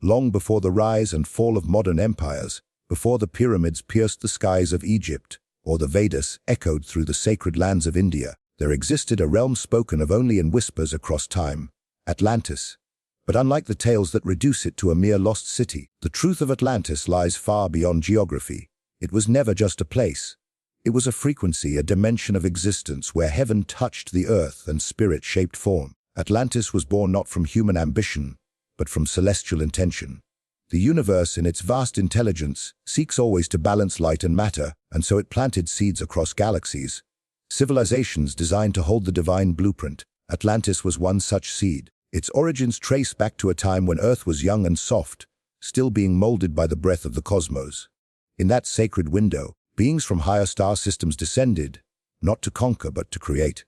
long before the rise and fall of modern empires, before the pyramids pierced the skies of Egypt, or the Vedas echoed through the sacred lands of India, there existed a realm spoken of only in whispers across time, Atlantis. But unlike the tales that reduce it to a mere lost city, the truth of Atlantis lies far beyond geography. It was never just a place. It was a frequency, a dimension of existence where heaven touched the earth and spirit shaped form. Atlantis was born not from human ambition, but from celestial intention. The universe, in its vast intelligence, seeks always to balance light and matter, and so it planted seeds across galaxies. Civilizations designed to hold the divine blueprint. Atlantis was one such seed. Its origins trace back to a time when Earth was young and soft, still being molded by the breath of the cosmos. In that sacred window, beings from higher star systems descended, not to conquer but to create.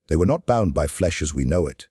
They were not bound by flesh as we know it.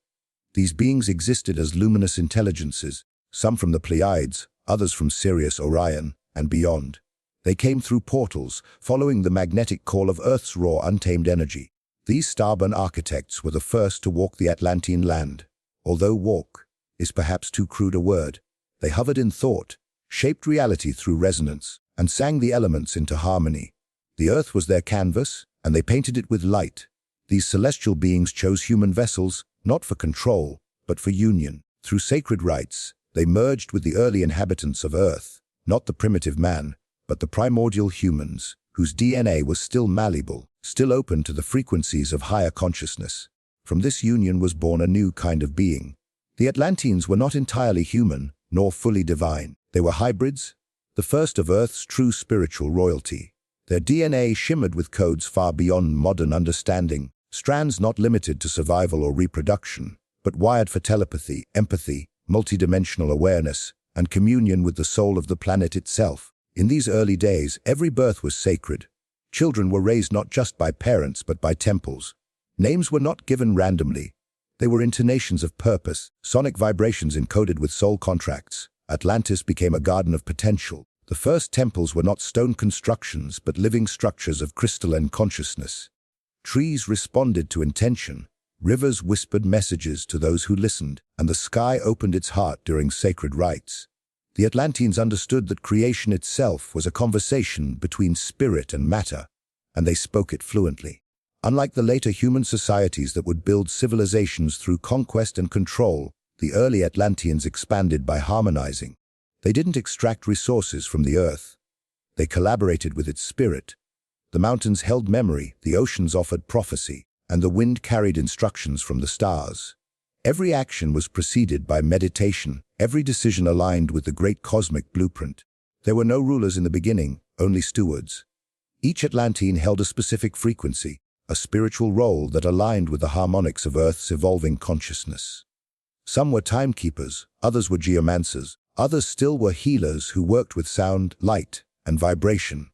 These beings existed as luminous intelligences, some from the Pleiades, others from Sirius Orion, and beyond. They came through portals, following the magnetic call of Earth's raw, untamed energy. These starborn architects were the first to walk the Atlantean land. Although walk is perhaps too crude a word, they hovered in thought, shaped reality through resonance, and sang the elements into harmony. The earth was their canvas, and they painted it with light. These celestial beings chose human vessels, not for control, but for union. Through sacred rites, they merged with the early inhabitants of Earth, not the primitive man, but the primordial humans, whose DNA was still malleable, still open to the frequencies of higher consciousness. From this union was born a new kind of being. The Atlanteans were not entirely human, nor fully divine. They were hybrids, the first of Earth's true spiritual royalty. Their DNA shimmered with codes far beyond modern understanding, strands not limited to survival or reproduction, but wired for telepathy, empathy, multidimensional awareness, and communion with the soul of the planet itself. In these early days, every birth was sacred. Children were raised not just by parents but by temples. Names were not given randomly. They were intonations of purpose, sonic vibrations encoded with soul contracts. Atlantis became a garden of potential. The first temples were not stone constructions but living structures of crystalline consciousness. Trees responded to intention, rivers whispered messages to those who listened, and the sky opened its heart during sacred rites. The Atlanteans understood that creation itself was a conversation between spirit and matter, and they spoke it fluently. Unlike the later human societies that would build civilizations through conquest and control, the early Atlanteans expanded by harmonizing. They didn't extract resources from the earth. They collaborated with its spirit. The mountains held memory, the oceans offered prophecy, and the wind carried instructions from the stars. Every action was preceded by meditation, every decision aligned with the great cosmic blueprint. There were no rulers in the beginning, only stewards. Each Atlantean held a specific frequency, a spiritual role that aligned with the harmonics of Earth's evolving consciousness. Some were timekeepers, others were geomancers, others still were healers who worked with sound, light, and vibration.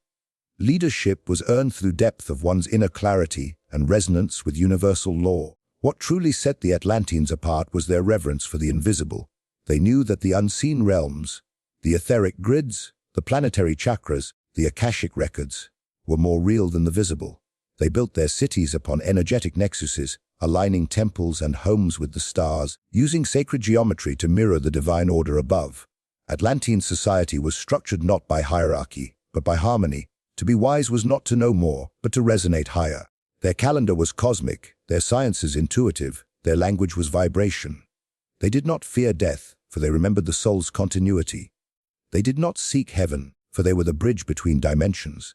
Leadership was earned through depth of one's inner clarity and resonance with universal law. What truly set the Atlanteans apart was their reverence for the invisible. They knew that the unseen realms, the etheric grids, the planetary chakras, the Akashic records, were more real than the visible. They built their cities upon energetic nexuses, aligning temples and homes with the stars, using sacred geometry to mirror the divine order above. Atlantean society was structured not by hierarchy, but by harmony. To be wise was not to know more, but to resonate higher. Their calendar was cosmic, their sciences intuitive, their language was vibration. They did not fear death, for they remembered the soul's continuity. They did not seek heaven, for they were the bridge between dimensions.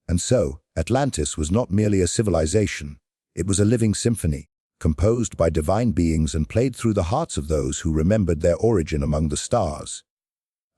And so, Atlantis was not merely a civilization. It was a living symphony, composed by divine beings and played through the hearts of those who remembered their origin among the stars.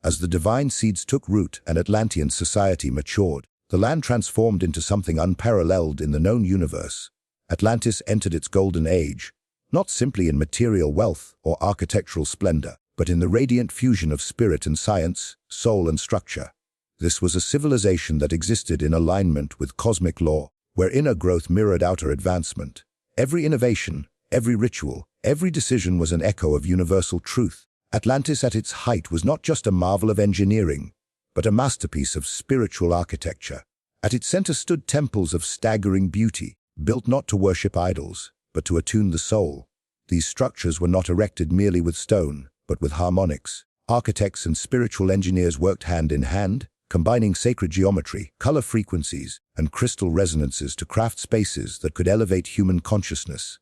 As the divine seeds took root and Atlantean society matured, the land transformed into something unparalleled in the known universe. Atlantis entered its golden age, not simply in material wealth or architectural splendor, but in the radiant fusion of spirit and science, soul and structure. This was a civilization that existed in alignment with cosmic law, where inner growth mirrored outer advancement. Every innovation, every ritual, every decision was an echo of universal truth. Atlantis at its height was not just a marvel of engineering, but a masterpiece of spiritual architecture. At its center stood temples of staggering beauty, built not to worship idols, but to attune the soul. These structures were not erected merely with stone, but with harmonics, Architects and spiritual engineers worked hand in hand, combining sacred geometry, color frequencies, and crystal resonances to craft spaces that could elevate human consciousness.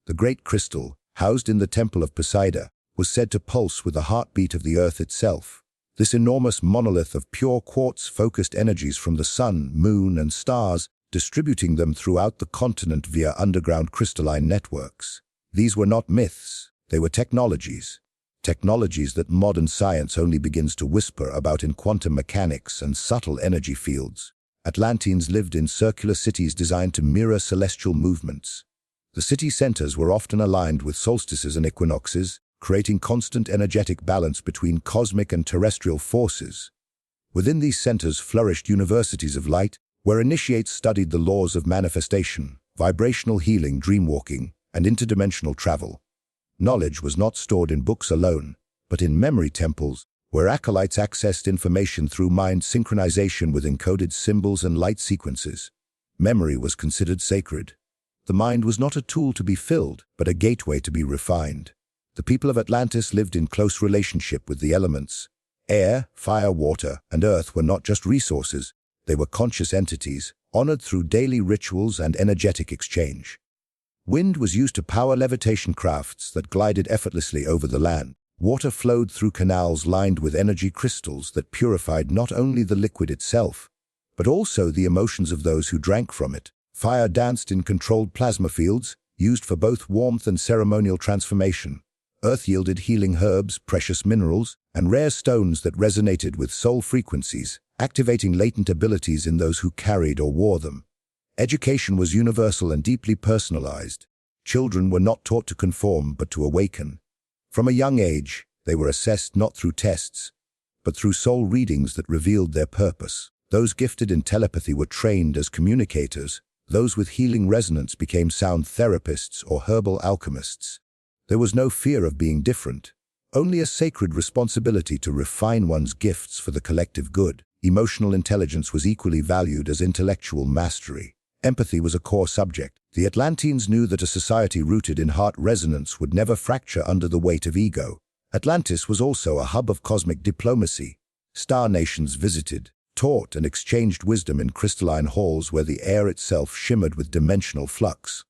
The great crystal, housed in the temple of Poseidon, was said to pulse with the heartbeat of the earth itself. This enormous monolith of pure quartz focused energies from the sun, moon, and stars, distributing them throughout the continent via underground crystalline networks. These were not myths, they were technologies. Technologies that modern science only begins to whisper about in quantum mechanics and subtle energy fields. Atlanteans lived in circular cities designed to mirror celestial movements. The city centers were often aligned with solstices and equinoxes, creating constant energetic balance between cosmic and terrestrial forces. Within these centers flourished universities of light, where initiates studied the laws of manifestation, vibrational healing, dreamwalking, and interdimensional travel. Knowledge was not stored in books alone, but in memory temples, where acolytes accessed information through mind synchronization with encoded symbols and light sequences. Memory was considered sacred. The mind was not a tool to be filled, but a gateway to be refined. The people of Atlantis lived in close relationship with the elements. Air, fire, water, and earth were not just resources, they were conscious entities, honored through daily rituals and energetic exchange. Wind was used to power levitation crafts that glided effortlessly over the land. Water flowed through canals lined with energy crystals that purified not only the liquid itself, but also the emotions of those who drank from it. Fire danced in controlled plasma fields, used for both warmth and ceremonial transformation. Earth yielded healing herbs, precious minerals, and rare stones that resonated with soul frequencies, activating latent abilities in those who carried or wore them. Education was universal and deeply personalized. Children were not taught to conform, but to awaken. From a young age, they were assessed not through tests, but through soul readings that revealed their purpose. Those gifted in telepathy were trained as communicators. Those with healing resonance became sound therapists or herbal alchemists. There was no fear of being different, only a sacred responsibility to refine one's gifts for the collective good. Emotional intelligence was equally valued as intellectual mastery. Empathy was a core subject. The Atlanteans knew that a society rooted in heart resonance would never fracture under the weight of ego. Atlantis was also a hub of cosmic diplomacy. Star nations visited, taught, and exchanged wisdom in crystalline halls where the air itself shimmered with dimensional flux.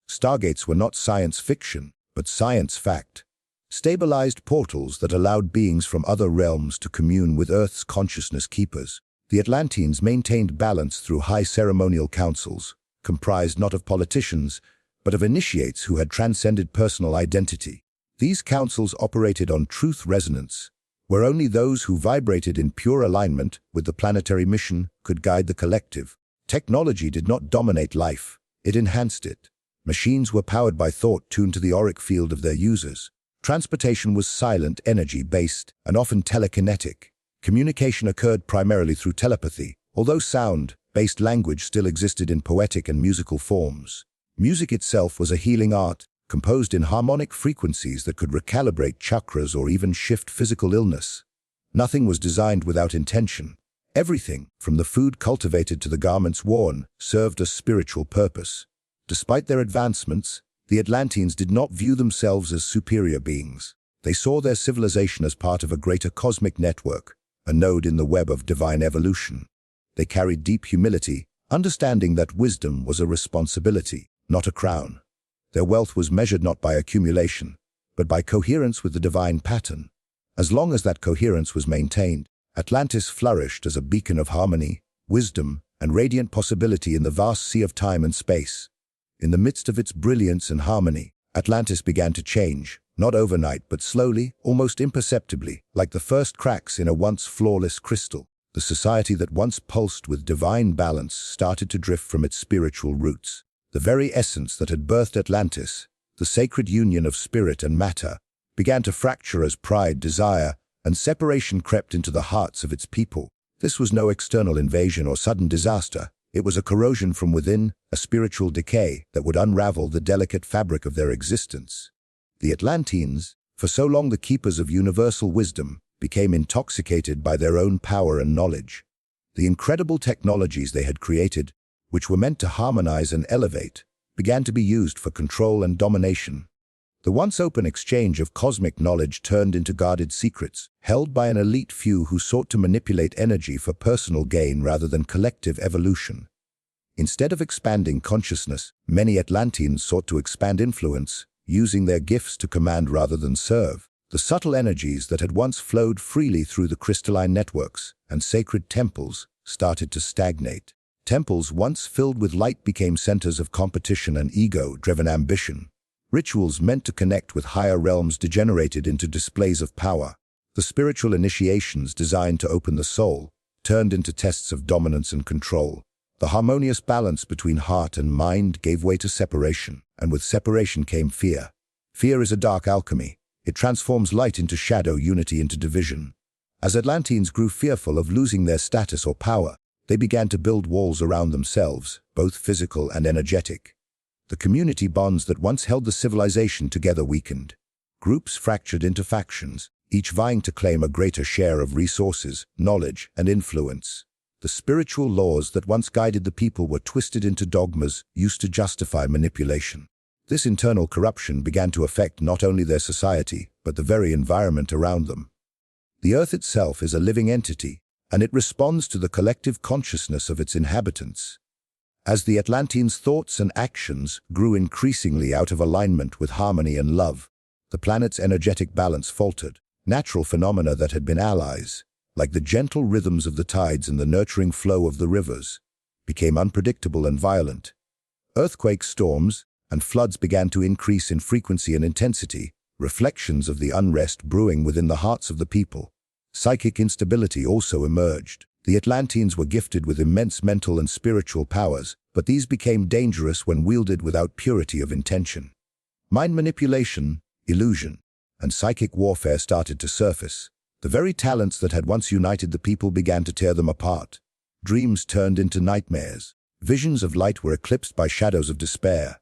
Stargates were not science fiction, but science fact. Stabilized portals that allowed beings from other realms to commune with Earth's consciousness keepers. The Atlanteans maintained balance through high ceremonial councils, comprised not of politicians, but of initiates who had transcended personal identity. These councils operated on truth resonance, where only those who vibrated in pure alignment with the planetary mission could guide the collective. Technology did not dominate life, it enhanced it. Machines were powered by thought tuned to the auric field of their users. Transportation was silent, energy-based, and often telekinetic. Communication occurred primarily through telepathy, although sound-based language still existed in poetic and musical forms. Music itself was a healing art, composed in harmonic frequencies that could recalibrate chakras or even shift physical illness. Nothing was designed without intention. Everything, from the food cultivated to the garments worn, served a spiritual purpose. Despite their advancements, the Atlanteans did not view themselves as superior beings. They saw their civilization as part of a greater cosmic network, a node in the web of divine evolution. They carried deep humility, understanding that wisdom was a responsibility, not a crown. Their wealth was measured not by accumulation, but by coherence with the divine pattern. As long as that coherence was maintained, Atlantis flourished as a beacon of harmony, wisdom, and radiant possibility in the vast sea of time and space. In the midst of its brilliance and harmony, Atlantis began to change, not overnight but slowly, almost imperceptibly, like the first cracks in a once flawless crystal. The society that once pulsed with divine balance started to drift from its spiritual roots. The very essence that had birthed Atlantis, the sacred union of spirit and matter, began to fracture as pride, desire, and separation crept into the hearts of its people. This was no external invasion or sudden disaster. It was a corrosion from within, a spiritual decay that would unravel the delicate fabric of their existence. The Atlanteans, for so long the keepers of universal wisdom, became intoxicated by their own power and knowledge. The incredible technologies they had created, which were meant to harmonize and elevate, began to be used for control and domination. The once open exchange of cosmic knowledge turned into guarded secrets, held by an elite few who sought to manipulate energy for personal gain rather than collective evolution. Instead of expanding consciousness, many Atlanteans sought to expand influence, using their gifts to command rather than serve. The subtle energies that had once flowed freely through the crystalline networks and sacred temples started to stagnate. Temples once filled with light became centers of competition and ego-driven ambition. Rituals meant to connect with higher realms degenerated into displays of power. The spiritual initiations designed to open the soul turned into tests of dominance and control. The harmonious balance between heart and mind gave way to separation, and with separation came fear. Fear is a dark alchemy. It transforms light into shadow, unity into division. As Atlanteans grew fearful of losing their status or power, they began to build walls around themselves, both physical and energetic. The community bonds that once held the civilization together weakened. Groups fractured into factions, each vying to claim a greater share of resources, knowledge, and influence. The spiritual laws that once guided the people were twisted into dogmas used to justify manipulation. This internal corruption began to affect not only their society, but the very environment around them. The Earth itself is a living entity, and it responds to the collective consciousness of its inhabitants. As the Atlanteans' thoughts and actions grew increasingly out of alignment with harmony and love, the planet's energetic balance faltered. Natural phenomena that had been allies, like the gentle rhythms of the tides and the nurturing flow of the rivers, became unpredictable and violent. Earthquakes, storms, and floods began to increase in frequency and intensity, reflections of the unrest brewing within the hearts of the people. Psychic instability also emerged. The Atlanteans were gifted with immense mental and spiritual powers, but these became dangerous when wielded without purity of intention. Mind manipulation, illusion, and psychic warfare started to surface. The very talents that had once united the people began to tear them apart. Dreams turned into nightmares. Visions of light were eclipsed by shadows of despair.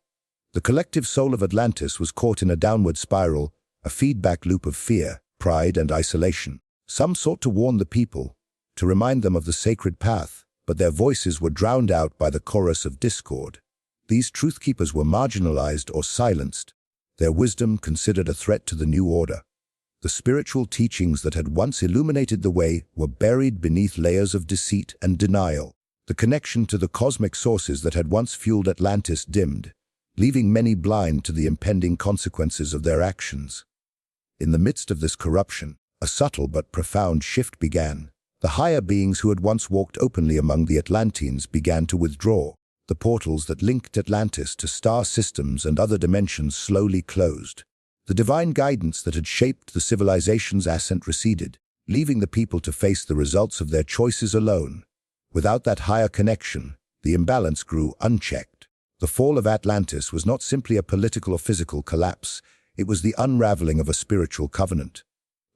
The collective soul of Atlantis was caught in a downward spiral, a feedback loop of fear, pride, and isolation. Some sought to warn the people, to remind them of the sacred path, but their voices were drowned out by the chorus of discord. These truth-keepers were marginalized or silenced, their wisdom considered a threat to the new order. The spiritual teachings that had once illuminated the way were buried beneath layers of deceit and denial. The connection to the cosmic sources that had once fueled Atlantis dimmed, leaving many blind to the impending consequences of their actions. In the midst of this corruption, a subtle but profound shift began. The higher beings who had once walked openly among the Atlanteans began to withdraw. The portals that linked Atlantis to star systems and other dimensions slowly closed. The divine guidance that had shaped the civilization's ascent receded, leaving the people to face the results of their choices alone. Without that higher connection, the imbalance grew unchecked. The fall of Atlantis was not simply a political or physical collapse, it was the unraveling of a spiritual covenant.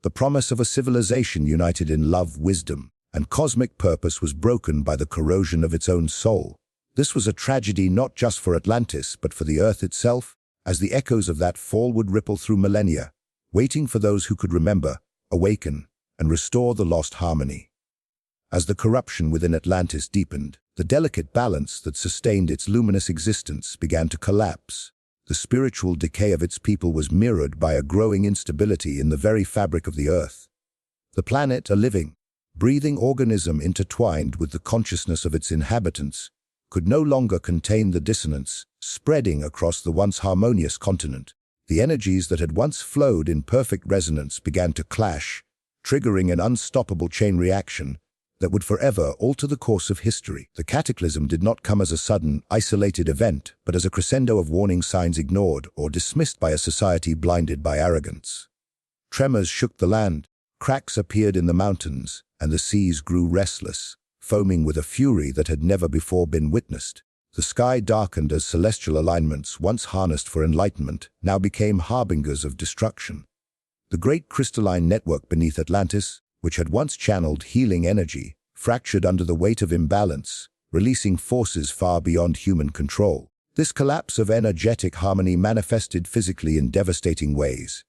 The promise of a civilization united in love, wisdom, and cosmic purpose was broken by the corrosion of its own soul. This was a tragedy not just for Atlantis, but for the Earth itself, as the echoes of that fall would ripple through millennia, waiting for those who could remember, awaken, and restore the lost harmony. As the corruption within Atlantis deepened, the delicate balance that sustained its luminous existence began to collapse. The spiritual decay of its people was mirrored by a growing instability in the very fabric of the Earth. The planet, a living, breathing organism intertwined with the consciousness of its inhabitants, could no longer contain the dissonance spreading across the once harmonious continent. The energies that had once flowed in perfect resonance began to clash, triggering an unstoppable chain reaction that would forever alter the course of history. The cataclysm did not come as a sudden, isolated event, but as a crescendo of warning signs ignored or dismissed by a society blinded by arrogance. Tremors shook the land, cracks appeared in the mountains, and the seas grew restless, foaming with a fury that had never before been witnessed. The sky darkened as celestial alignments, once harnessed for enlightenment, now became harbingers of destruction. The great crystalline network beneath Atlantis, which had once channeled healing energy, fractured under the weight of imbalance, releasing forces far beyond human control. This collapse of energetic harmony manifested physically in devastating ways.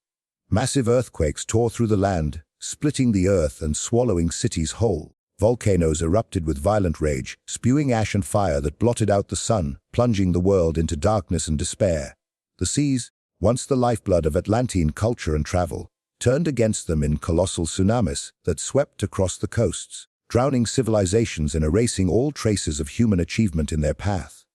Massive earthquakes tore through the land, splitting the earth and swallowing cities whole. Volcanoes erupted with violent rage, spewing ash and fire that blotted out the sun, plunging the world into darkness and despair. The seas, once the lifeblood of Atlantean culture and travel, turned against them in colossal tsunamis that swept across the coasts, drowning civilizations and erasing all traces of human achievement in their path.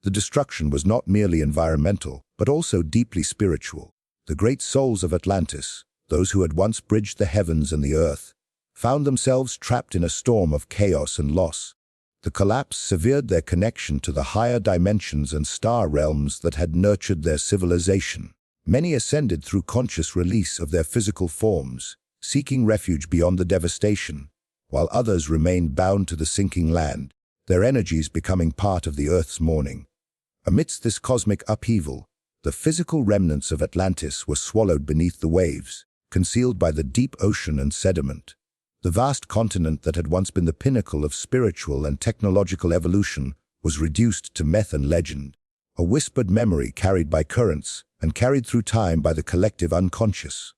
The destruction was not merely environmental, but also deeply spiritual. The great souls of Atlantis, those who had once bridged the heavens and the earth, found themselves trapped in a storm of chaos and loss. The collapse severed their connection to the higher dimensions and star realms that had nurtured their civilization. Many ascended through conscious release of their physical forms, seeking refuge beyond the devastation, while others remained bound to the sinking land, their energies becoming part of the Earth's mourning. Amidst this cosmic upheaval, the physical remnants of Atlantis were swallowed beneath the waves, concealed by the deep ocean and sediment. The vast continent that had once been the pinnacle of spiritual and technological evolution was reduced to myth and legend, a whispered memory carried by currents and carried through time by the collective unconscious.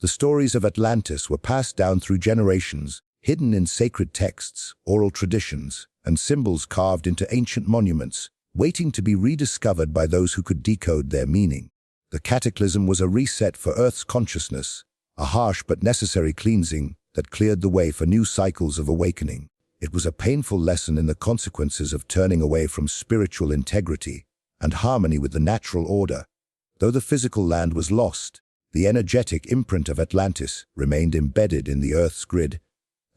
The stories of Atlantis were passed down through generations, hidden in sacred texts, oral traditions, and symbols carved into ancient monuments, waiting to be rediscovered by those who could decode their meaning. The cataclysm was a reset for Earth's consciousness, a harsh but necessary cleansing that cleared the way for new cycles of awakening. It was a painful lesson in the consequences of turning away from spiritual integrity and harmony with the natural order. Though the physical land was lost, the energetic imprint of Atlantis remained embedded in the Earth's grid,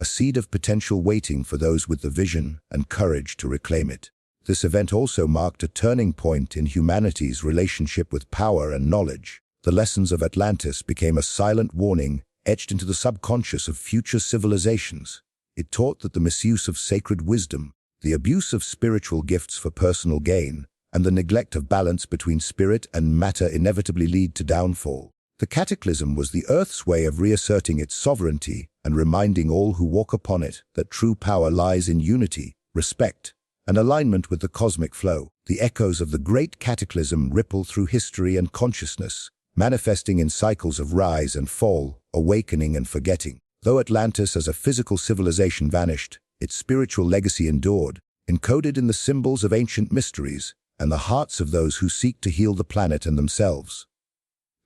a seed of potential waiting for those with the vision and courage to reclaim it. This event also marked a turning point in humanity's relationship with power and knowledge. The lessons of Atlantis became a silent warning etched into the subconscious of future civilizations. It taught that the misuse of sacred wisdom, the abuse of spiritual gifts for personal gain, and the neglect of balance between spirit and matter inevitably lead to downfall. The cataclysm was the Earth's way of reasserting its sovereignty and reminding all who walk upon it that true power lies in unity, respect, and alignment with the cosmic flow. The echoes of the great cataclysm ripple through history and consciousness, manifesting in cycles of rise and fall, awakening and forgetting. Though Atlantis as a physical civilization vanished, its spiritual legacy endured, encoded in the symbols of ancient mysteries and the hearts of those who seek to heal the planet and themselves.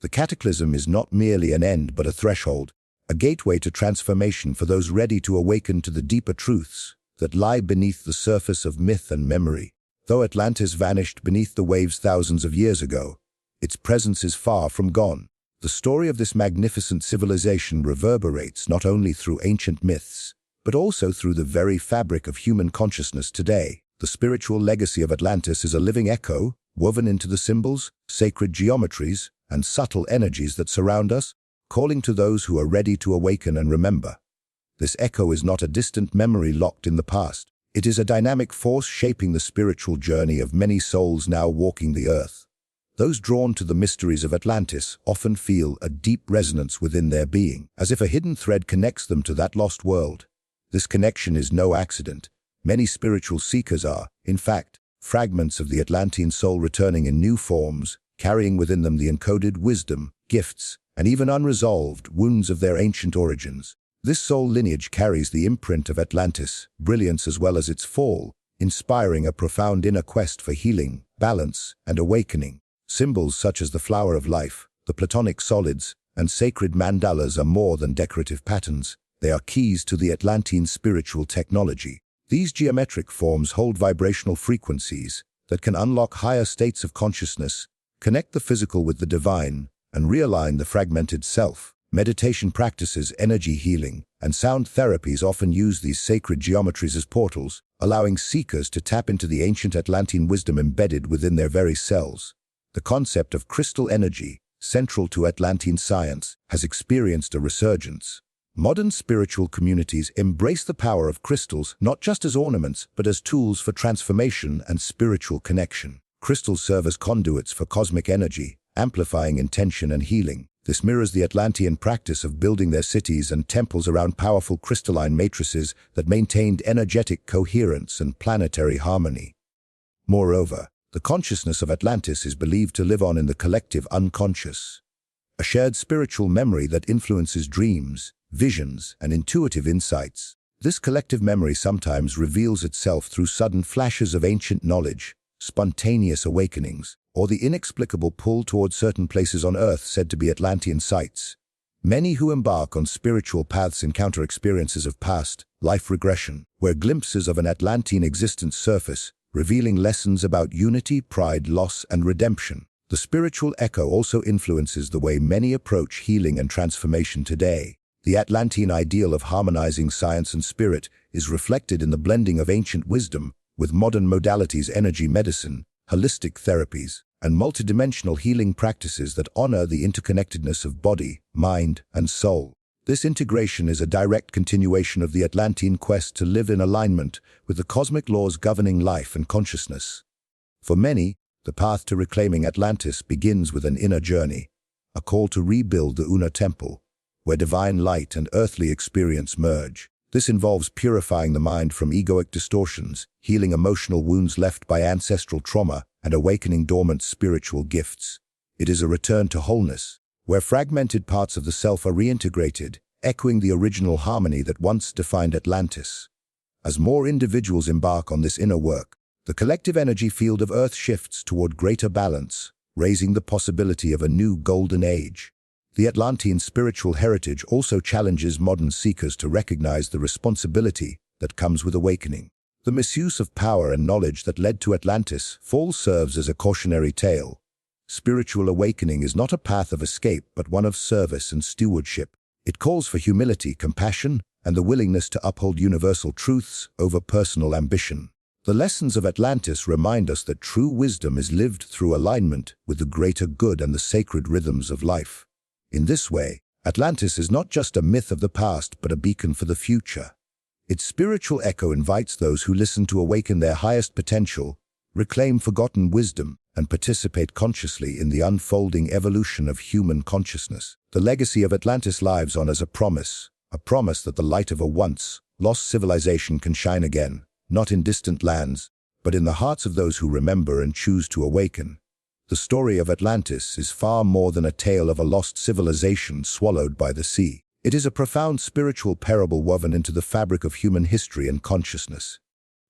The cataclysm is not merely an end but a threshold, a gateway to transformation for those ready to awaken to the deeper truths that lie beneath the surface of myth and memory. Though Atlantis vanished beneath the waves thousands of years ago, its presence is far from gone. The story of this magnificent civilization reverberates not only through ancient myths, but also through the very fabric of human consciousness today. The spiritual legacy of Atlantis is a living echo, woven into the symbols, sacred geometries, and subtle energies that surround us, calling to those who are ready to awaken and remember. This echo is not a distant memory locked in the past. It is a dynamic force shaping the spiritual journey of many souls now walking the earth. Those drawn to the mysteries of Atlantis often feel a deep resonance within their being, as if a hidden thread connects them to that lost world. This connection is no accident. Many spiritual seekers are, in fact, fragments of the Atlantean soul returning in new forms, carrying within them the encoded wisdom, gifts, and even unresolved wounds of their ancient origins. This soul lineage carries the imprint of Atlantis, brilliance as well as its fall, inspiring a profound inner quest for healing, balance, and awakening. Symbols such as the flower of life, the Platonic solids, and sacred mandalas are more than decorative patterns. They are keys to the Atlantean spiritual technology. These geometric forms hold vibrational frequencies that can unlock higher states of consciousness, connect the physical with the divine, and realign the fragmented self. Meditation practices, energy healing, and sound therapies often use these sacred geometries as portals, allowing seekers to tap into the ancient Atlantean wisdom embedded within their very cells. The concept of crystal energy, central to Atlantean science, has experienced a resurgence. Modern spiritual communities embrace the power of crystals not just as ornaments, but as tools for transformation and spiritual connection. Crystals serve as conduits for cosmic energy, amplifying intention and healing. This mirrors the Atlantean practice of building their cities and temples around powerful crystalline matrices that maintained energetic coherence and planetary harmony. Moreover, the consciousness of Atlantis is believed to live on in the collective unconscious, a shared spiritual memory that influences dreams, visions, and intuitive insights. This collective memory sometimes reveals itself through sudden flashes of ancient knowledge, spontaneous awakenings, or the inexplicable pull toward certain places on Earth said to be Atlantean sites. Many who embark on spiritual paths encounter experiences of past life regression, where glimpses of an Atlantean existence surface, revealing lessons about unity, pride, loss, and redemption. The spiritual echo also influences the way many approach healing and transformation today. The Atlantean ideal of harmonizing science and spirit is reflected in the blending of ancient wisdom with modern modalities, energy medicine, holistic therapies, and multidimensional healing practices that honor the interconnectedness of body, mind, and soul. This integration is a direct continuation of the Atlantean quest to live in alignment with the cosmic laws governing life and consciousness. For many, the path to reclaiming Atlantis begins with an inner journey, a call to rebuild the Una Temple, where divine light and earthly experience merge. This involves purifying the mind from egoic distortions, healing emotional wounds left by ancestral trauma, and awakening dormant spiritual gifts. It is a return to wholeness, where fragmented parts of the self are reintegrated, echoing the original harmony that once defined Atlantis. As more individuals embark on this inner work, the collective energy field of Earth shifts toward greater balance, raising the possibility of a new golden age. The Atlantean spiritual heritage also challenges modern seekers to recognize the responsibility that comes with awakening. The misuse of power and knowledge that led to Atlantis' fall serves as a cautionary tale. Spiritual awakening is not a path of escape, but one of service and stewardship. It calls for humility, compassion, and the willingness to uphold universal truths over personal ambition. The lessons of Atlantis remind us that true wisdom is lived through alignment with the greater good and the sacred rhythms of life. In this way, Atlantis is not just a myth of the past, but a beacon for the future. Its spiritual echo invites those who listen to awaken their highest potential, reclaim forgotten wisdom, and participate consciously in the unfolding evolution of human consciousness. The legacy of Atlantis lives on as a promise that the light of a once lost civilization can shine again, not in distant lands, but in the hearts of those who remember and choose to awaken. The story of Atlantis is far more than a tale of a lost civilization swallowed by the sea. It is a profound spiritual parable woven into the fabric of human history and consciousness.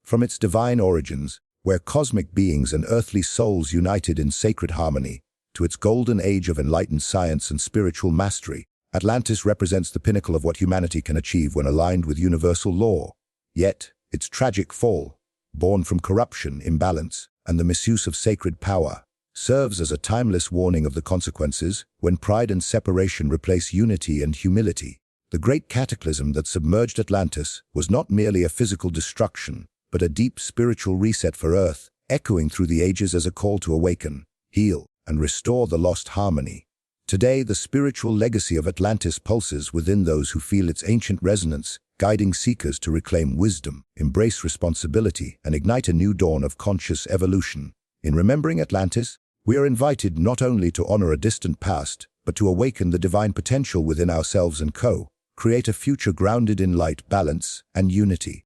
From its divine origins, where cosmic beings and earthly souls united in sacred harmony, to its golden age of enlightened science and spiritual mastery, Atlantis represents the pinnacle of what humanity can achieve when aligned with universal law. Yet, its tragic fall, born from corruption, imbalance, and the misuse of sacred power, serves as a timeless warning of the consequences when pride and separation replace unity and humility. The great cataclysm that submerged Atlantis was not merely a physical destruction, but a deep spiritual reset for Earth, echoing through the ages as a call to awaken, heal, and restore the lost harmony. Today, the spiritual legacy of Atlantis pulses within those who feel its ancient resonance, guiding seekers to reclaim wisdom, embrace responsibility, and ignite a new dawn of conscious evolution. In remembering Atlantis, we are invited not only to honor a distant past, but to awaken the divine potential within ourselves and create a future grounded in light, balance, and unity.